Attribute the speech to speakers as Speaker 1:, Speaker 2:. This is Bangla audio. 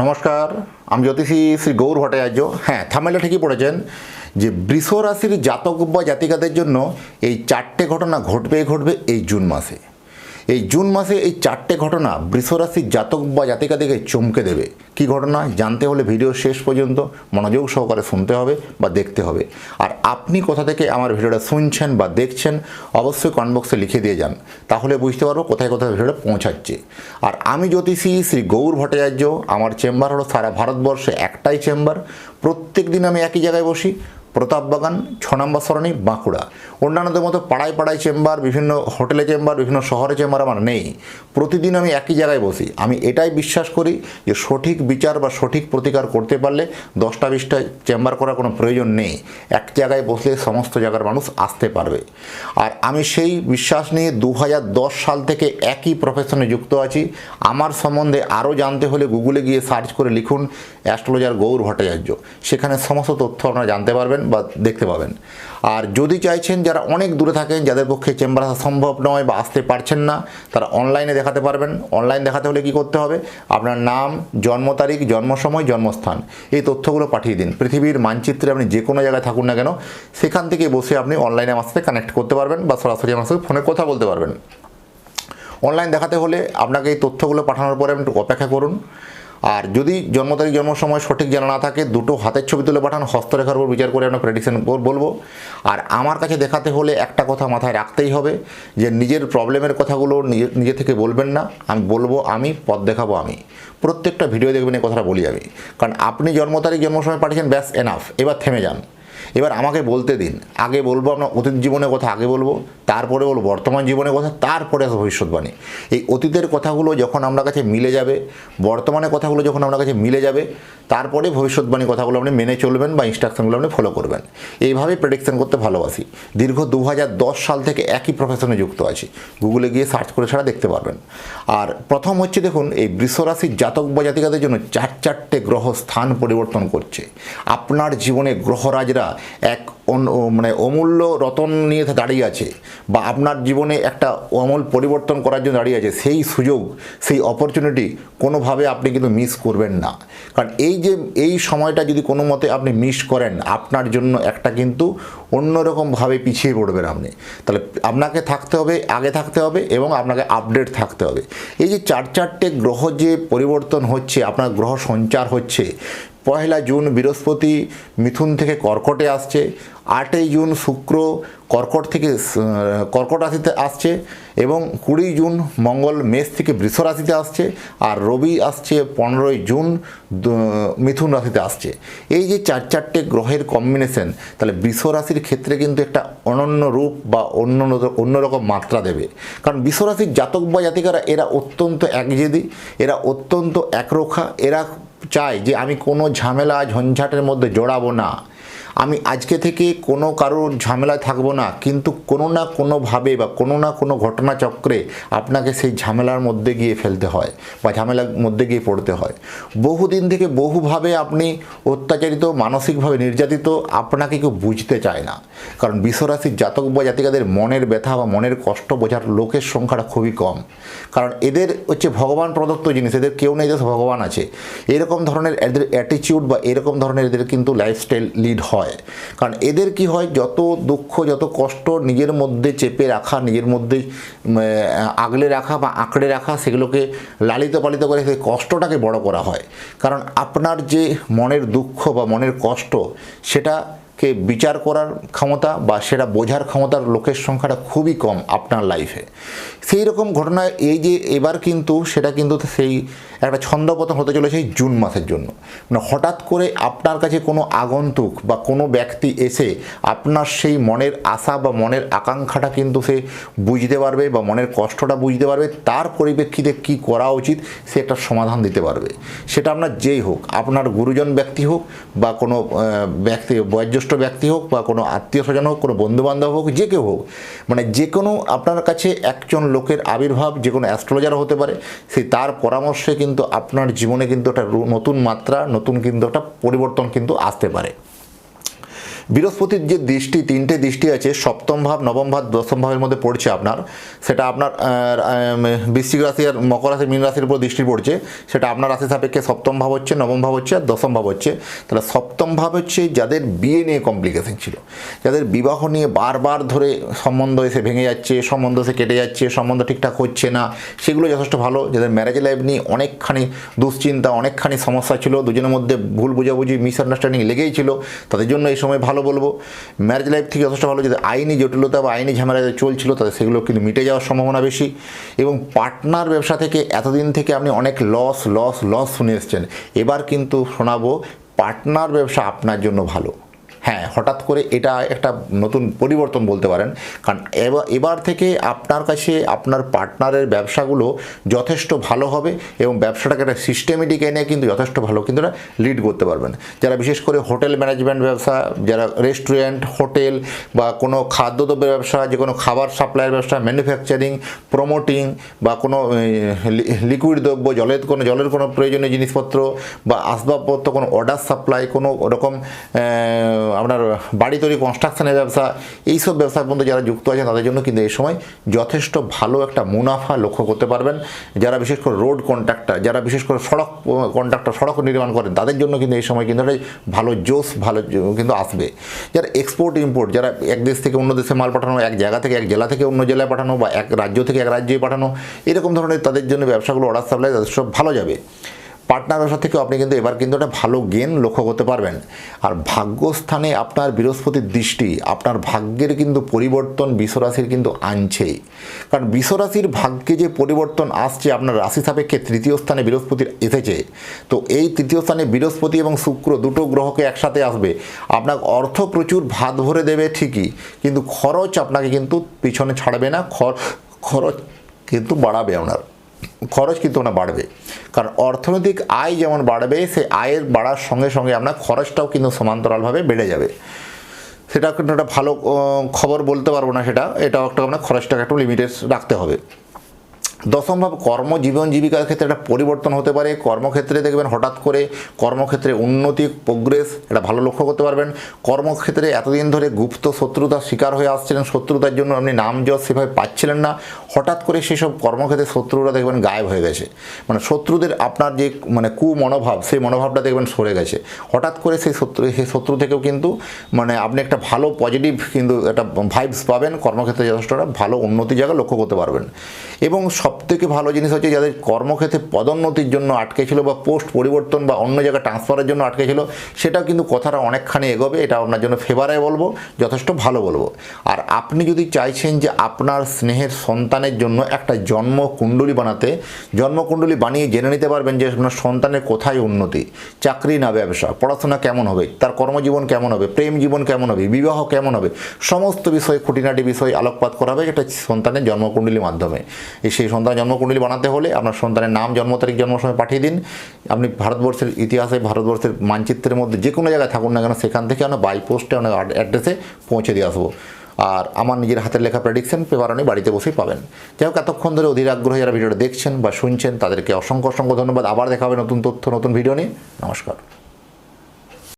Speaker 1: নমস্কার, আমি জ্যোতিষী শ্রী গৌর ভট্টাচার্য। হ্যাঁ, থাম্বনেলে ঠিকই পড়েছেন যে বৃষ রাশির জাতক বা জাতিকাদের জন্য এই চারটে ঘটনা ঘটবে এই জুন মাসে। এই জুন মাসে এই চারটে ঘটনা বৃষ রাশির জাতক বা জাতিকাদেরকে চমকে দেবে। কি ঘটনা জানতে হলে ভিডিও শেষ পর্যন্ত মনোযোগ সহকারে শুনতে হবে বা দেখতে হবে। আর আপনি কোথা থেকে আমার ভিডিওটা শুনছেন বা দেখছেন অবশ্যই কমেন্ট বক্সে লিখে দিয়ে যান, তাহলে বুঝতে পারবো কোথায় কোথায় ভিডিওটা পৌঁছাচ্ছে। আর আমি জ্যোতিষী শ্রী গৌর ভট্টাচার্য, আমার চেম্বার হলো সারা ভারতবর্ষে একটাই চেম্বার। প্রত্যেক দিন আমি একই জায়গায় বসি, প্রতাপবাগান 6 নম্বর সরণি, বাঁকুড়া। অন্যান্যদের মতো পাড়ায় পাড়ায় চেম্বার, বিভিন্ন হোটেলে চেম্বার, বিভিন্ন শহরে চেম্বার আমার নেই। প্রতিদিন আমি একই জায়গায় বসি। আমি এটাই বিশ্বাস করি যে সঠিক বিচার বা সঠিক প্রতিকার করতে পারলে 10টা 20টা চেম্বার করার কোনো প্রয়োজন নেই। এক জায়গায় বসলে সমস্ত জায়গার মানুষ আসতে পারবে। আর আমি সেই বিশ্বাস নিয়ে 2010 সাল থেকে একই প্রফেশনে যুক্ত আছি। আমার সম্বন্ধে আরও জানতে হলে গুগলে গিয়ে সার্চ করে লিখুন অ্যাস্ট্রোলজার গৌর ভট্টাচার্য। সেখানে সমস্ত তথ্য আপনারা জানতে পারবেন বা দেখতে পাবেন। আর যদি চাইছেন, যারা অনেক দূরে থাকেন, যাদের পক্ষে চেম্বার আসা সম্ভব নয় বা আসতে পারছেন না, তারা অনলাইনে দেখাতে পারবেন। অনলাইন দেখাতে হলে কি করতে হবে? আপনার নাম, জন্ম তারিখ, জন্ম সময়, জন্মস্থান, এই তথ্যগুলো পাঠিয়ে দিন। পৃথিবীর মানচিত্রে আপনি যে কোনো জায়গায় থাকুন না কেন, সেখান থেকে বসে আপনি অনলাইনে আমার সাথে কানেক্ট করতে পারবেন বা সরাসরি আমার সাথে ফোনে কথা বলতে পারবেন। অনলাইন দেখাতে হলে আপনাকে এই তথ্যগুলো পাঠানোর পরে একটু অপেক্ষা করুন। আর যদি জন্ম তারিখ, জন্ম সময় সঠিক জানা না থাকে, দুটো হাতের ছবি তুলে পাঠান, হস্তরেখার উপর বিচার করে আপনার প্রেডিকশন বলবো। আর আমার কাছে দেখাতে হলে একটা কথা মাথায় রাখতেই হবে যে নিজের প্রবলেমের কথাগুলো নিজে থেকে বলবেন না। আমি বলবো, আমি পথ দেখাবো আমি। প্রত্যেকটা ভিডিও দেখবেন এই কথাটা বলি আমি। কারণ আপনি জন্ম তারিখ, জন্ম সময় পাঠিয়েছেন, ব্যাস এনাফ, এবার থেমে যান। এবার আমাকে বলতে দিন। আগে বলবো আপনার অতীত জীবনের কথা, আগে বলবো, তারপরে বলবো বর্তমান জীবনের কথা, তারপরে ভবিষ্যৎবাণী। এই অতীতের কথাগুলো যখন আপনার কাছে মিলে যাবে, বর্তমানের কথাগুলো যখন আপনার কাছে মিলে যাবে, তারপরে ভবিষ্যৎবাণী কথাগুলো আপনি মেনে চলবেন বা ইনস্ট্রাকশনগুলো আপনি ফলো করবেন। এইভাবেই প্রেডিকশন করতে ভালোবাসি। দীর্ঘ 2010 সাল থেকে একই প্রফেশনে যুক্ত আছি। গুগলে গিয়ে সার্চ করে ছাড়া দেখতে পারবেন। আর প্রথম হচ্ছে, দেখুন, এই বৃষ রাশির জাতক বা জাতিকাদের জন্য চারটে গ্রহ স্থান পরিবর্তন করছে। আপনার জীবনে গ্রহরাজরা এক অমূল্য রতন নিয়ে দাঁড়িয়ে আছে, বা আপনার জীবনে একটা অমূল পরিবর্তন করার জন্য দাঁড়িয়ে আছে। সেই সুযোগ, সেই অপরচুনিটি কোনোভাবে আপনি কিন্তু মিস করবেন না। কারণ এই সময়টা যদি কোনো মতে আপনি মিস করেন, আপনার জন্য একটা কিন্তু অন্যরকমভাবে পিছিয়ে পড়বেন আপনি। তাহলে আপনাকে আগে থাকতে হবে এবং আপনাকে আপডেট থাকতে হবে। এই যে চারটে গ্রহ যে পরিবর্তন হচ্ছে, আপনার গ্রহ সঞ্চার হচ্ছে। 1 জুন বৃহস্পতি মিথুন থেকে কর্কটে আসছে। 8 জুন শুক্র কর্কট রাশিতে আসছে, এবং 20 জুন মঙ্গল মেষ থেকে বৃষ রাশিতে আসছে, আর রবি আসছে 15 জুন মিথুন রাশিতে আসছে। এই যে চারটে গ্রহের কম্বিনেশন, তাহলে বৃষ রাশির ক্ষেত্রে কিন্তু একটা অনন্য রূপ বা অন্যরকম মাত্রা দেবে। কারণ বৃষ রাশির জাতক বা জাতিকারা এরা অত্যন্ত একজেদি, এরা অত্যন্ত একরোখা। এরা চায় যে আমি কোনো ঝামেলা ঝঞ্ঝাটের মধ্যে জড়াবো না, আমি আজকে থেকে কোনো কারোর ঝামেলায় থাকবো না। কিন্তু কোনো না কোনোভাবে বা কোনো না কোনো ঘটনাচক্রে আপনাকে সেই ঝামেলার মধ্যে গিয়ে ফেলতে হয় বা ঝামেলার মধ্যে গিয়ে পড়তে হয়। বহুদিন থেকে বহুভাবে আপনি অত্যাচারিত, মানসিকভাবে নির্যাতিত, আপনাকে কেউ বুঝতে চায় না। কারণ বৃষ রাশির জাতক বা জাতিকাদের মনের ব্যথা বা মনের কষ্ট বোঝার লোকের সংখ্যাটা খুবই কম। কারণ এদের হচ্ছে ভগবান প্রদত্ত জিনিস, এদের কেউ নেই, এদের ভগবান আছে। এরকম ধরনের এদের অ্যাটিটিউড বা এরকম ধরনের এদের কিন্তু লাইফস্টাইল লিড হয়। কারণ এদের কি হয়, যত দুঃখ, যত কষ্ট নিজের মধ্যে চেপে রাখা, নিজের মধ্যে আগলে রাখা বা আঁকড়ে রাখা, সেগুলোকে লালিত পালিত করে সেই কষ্টটাকে বড় করা হয়। কারণ আপনার যে মনের দুঃখ বা মনের কষ্ট, সেটাকে বিচার করার ক্ষমতা বা সেটা বোঝার ক্ষমতার লোকের সংখ্যাটা খুবই কম আপনার লাইফে। সেই রকম ঘটনা এই যে এবার কিন্তু সেটা কিন্তু সেই একটা ছন্দপতন হতে চলেছে এই জুন মাসের জন্য। মানে হঠাৎ করে আপনার কাছে কোনো আগন্তুক বা কোনো ব্যক্তি এসে আপনার সেই মনের আশা বা মনের আকাঙ্ক্ষাটা কিন্তু সে বুঝতে পারবে বা মনের কষ্টটা বুঝতে পারবে। তার পরিপ্রেক্ষিতে কী করা উচিত সে একটা সমাধান দিতে পারবে। সেটা আপনার যেই হোক, আপনার গুরুজন ব্যক্তি হোক বা কোনো ব্যক্তি, বয়োজ্যেষ্ঠ ব্যক্তি হোক বা কোনো আত্মীয় স্বজন হোক, কোনো বন্ধুবান্ধব হোক, যে কেউ হোক, মানে যে কোনো আপনার কাছে একজন লোকের আবির্ভাব, যে কোনো অ্যাস্ট্রোলজারও হতে পারে, সেই তার পরামর্শে কিন্তু আপনার জীবনে কিন্তু একটা নতুন মাত্রা, নতুন কিন্তু একটা পরিবর্তন কিন্তু আসতে পারে। বৃহস্পতির যে দৃষ্টি, তিনটে দৃষ্টি আছে, সপ্তম ভাব, নবম ভাব, দশম ভাবের মধ্যে পড়ছে আপনার, সেটা আপনার বৃশ্চিক রাশি আর মকর রাশি, মীন রাশির উপর দৃষ্টি পড়ছে, সেটা আপনার রাশি সাপেক্ষে সপ্তম ভাব হচ্ছে, নবম ভাব হচ্ছে আর দশম ভাব হচ্ছে। তাহলে সপ্তম ভাব হচ্ছে যাদের বিয়ে নিয়ে কমপ্লিকেশন ছিল, যাদের বিবাহ নিয়ে বারবার ধরে সম্বন্ধ এসে ভেঙে যাচ্ছে, সম্বন্ধ এসে কেটে যাচ্ছে, সম্বন্ধ ঠিকঠাক হচ্ছে না, সেগুলো যথেষ্ট ভালো। যাদের ম্যারেজ লাইফ নিয়ে অনেকখানি দুশ্চিন্তা, অনেকখানি সমস্যা ছিল, দুজনের মধ্যে ভুল বোঝাবুঝি, মিসআন্ডারস্ট্যান্ডিং লেগেই ছিল, তাদের জন্য এই সময় ভালো বলবো। ম্যারেজ লাইফ থেকে যথেষ্ট ভালো। যাদের আইনি জটিলতা বা আইনি ঝামেলা চলছিল, তাদের সেগুলো কিন্তু মিটে যাওয়ার সম্ভাবনা বেশি। এবং পার্টনার ব্যবসা থেকে এতদিন থেকে আপনি অনেক লস লস লস শুনে এসছেন, এবার কিন্তু শোনাবো পার্টনার ব্যবসা আপনার জন্য ভালো। হ্যাঁ, হঠাৎ করে এটা একটা নতুন পরিবর্তন বলতে পারেন, কারণ এবার থেকে আপনার কাছে আপনার পার্টনারের ব্যবসাগুলো যথেষ্ট ভালো হবে এবং ব্যবসাটাকে একটা সিস্টেমেটিক এনে কিন্তু যথেষ্ট ভালো কিন্তু এটা লিড করতে পারবেন। যারা বিশেষ করে হোটেল ম্যানেজমেন্ট ব্যবসা, যারা রেস্টুরেন্ট, হোটেল বা কোনো খাদ্যদ্রব্যের ব্যবসা, যে কোনো খাবার সাপ্লাইয়ের ব্যবসা, ম্যানুফ্যাকচারিং, প্রমোটিং বা কোনো লিকুইড দ্রব্য, জলের কোনো প্রয়োজনীয় জিনিসপত্র বা আসবাবপত্র, কোনো অর্ডার সাপ্লাই, কোনো ওরকম আপনার বাড়ি তৈরি কনস্ট্রাকশনের ব্যবসা, এইসব ব্যবসার মধ্যে যারা যুক্ত আছেন তাদের জন্য কিন্তু এই সময় যথেষ্ট ভালো একটা মুনাফা লক্ষ্য করতে পারবেন। যারা বিশেষ করে রোড কন্ট্রাক্টর, যারা বিশেষ করে সড়ক কন্ট্রাক্টর, সড়ক নির্মাণ করেন, তাদের জন্য কিন্তু এই সময় কিন্তু একটা ভালো জোশ ভালো কিন্তু আসবে। যারা এক্সপোর্ট ইম্পোর্ট, যারা এক দেশ থেকে অন্য দেশে মাল পাঠানো, এক জায়গা থেকে এক জেলা থেকে অন্য জেলায় পাঠানো বা এক রাজ্য থেকে এক রাজ্যে পাঠানো, এরকম ধরনের তাদের জন্য ব্যবসাগুলো অর্ডার সাপ্লাই তাদের সব ভালো যাবে। পার্টনার ব্যবসা থেকেও আপনি কিন্তু এবার কিন্তু একটা ভালো গেন লক্ষ্য করতে পারবেন। আর ভাগ্যস্থানে আপনার বৃহস্পতির দৃষ্টি আপনার ভাগ্যের কিন্তু পরিবর্তন বিশ্বরাশির কিন্তু আনছেই। কারণ বিশ্বরাশির ভাগ্যে যে পরিবর্তন আসছে, আপনার রাশি সাপেক্ষে তৃতীয় স্থানে বৃহস্পতির এসেছে, তো এই তৃতীয় স্থানে বৃহস্পতি এবং শুক্র দুটো গ্রহকে একসাথে আসবে। আপনার অর্থ প্রচুর ভাত ভরে দেবে ঠিকই, কিন্তু খরচ আপনাকে কিন্তু পিছনে ছাড়বে না, খরচ কিন্তু বাড়াবে, আপনার খরচ কিন্তু না বাড়বে। কারণ অর্থনৈতিক আয় যেমন বাড়বে, সেই আয়ের বাড়ার সঙ্গে সঙ্গে আপনার খরচটাও কিন্তু সমান্তরালভাবে বেড়ে যাবে। সেটা কিন্তু একটা ভালো খবর বলতে পারবো না, এটাও একটা আপনার খরচটাকে একটু লিমিটেড রাখতে হবে। দশম ভাব কর্মজীবন জীবিকার ক্ষেত্রে একটা পরিবর্তন হতে পারে। কর্মক্ষেত্রে দেখবেন হঠাৎ করে কর্মক্ষেত্রে উন্নতি, প্রোগ্রেস, এটা ভালো লক্ষ্য করতে পারবেন। কর্মক্ষেত্রে এতদিন ধরে গুপ্ত শত্রুতার শিকার হয়ে আসছিলেন, শত্রুতার জন্য আপনি নাম যশ সেভাবে পাচ্ছিলেন না, হঠাৎ করে সেসব কর্মক্ষেত্রে শত্রুরা দেখবেন গায়েব হয়ে গেছে। মানে শত্রুদের আপনার যে কুমনোভাব, সেই মনোভাবটা দেখবেন সরে গেছে। হঠাৎ করে সেই শত্রু থেকেও কিন্তু আপনি একটা ভালো পজিটিভ কিন্তু একটা ভাইবস পাবেন। কর্মক্ষেত্রে যথেষ্ট ভালো উন্নতি জায়গা লক্ষ্য করতে পারবেন। এবং সবথেকে ভালো জিনিস হচ্ছে যাদের কর্মক্ষেত্রে পদোন্নতির জন্য আটকে ছিল বা পোস্ট পরিবর্তন বা অন্য জায়গায় ট্রান্সফারের জন্য আটকে ছিল, সেটাও কিন্তু কথাটা অনেকখানি এগোবে। এটা আপনার জন্য ফেভারে বলবো, যথেষ্ট ভালো বলবো। আর আপনি যদি চাইছেন যে আপনার স্নেহের সন্তানের জন্য একটা জন্মকুণ্ডলী বানাতে, জন্মকুণ্ডলী বানিয়ে জেনে নিতে পারবেন যে আপনার সন্তানের কোথায় উন্নতি, চাকরি না ব্যবসা, পড়াশোনা কেমন হবে, তার কর্মজীবন কেমন হবে, প্রেম জীবন কেমন হবে, বিবাহ কেমন হবে, সমস্ত বিষয়ে খুঁটিনাটি বিষয় আলোকপাত করা হবে এটা সন্তানের জন্মকুণ্ডলীর মাধ্যমে। সেই সন্তানের জন্মকুণ্ডলী বানাতে হলে আপনার সন্তানের নাম, জন্ম তারিখ, জন্ম সময় পাঠিয়ে দিন। আপনি ভারতবর্ষের ইতিহাসে, ভারতবর্ষের মানচিত্রের মধ্যে যে কোনো জায়গায় থাকুন না কেন, সেখান থেকে আমরা বাই পোস্টে অনেক অ্যাড্রেসে পৌঁছে দিয়ে আসবো। আর আমার নিজের হাতের লেখা প্রেডিকশন পেপার আপনি বাড়িতে বসেই পাবেন। যাই হোক, এতক্ষণ ধরে অধীর আগ্রহে যারা ভিডিওটা দেখছেন বা শুনছেন, তাদেরকে অসংখ্য অসংখ্য ধন্যবাদ। আবার দেখা হবে নতুন তথ্য, নতুন ভিডিও নিয়ে। নমস্কার।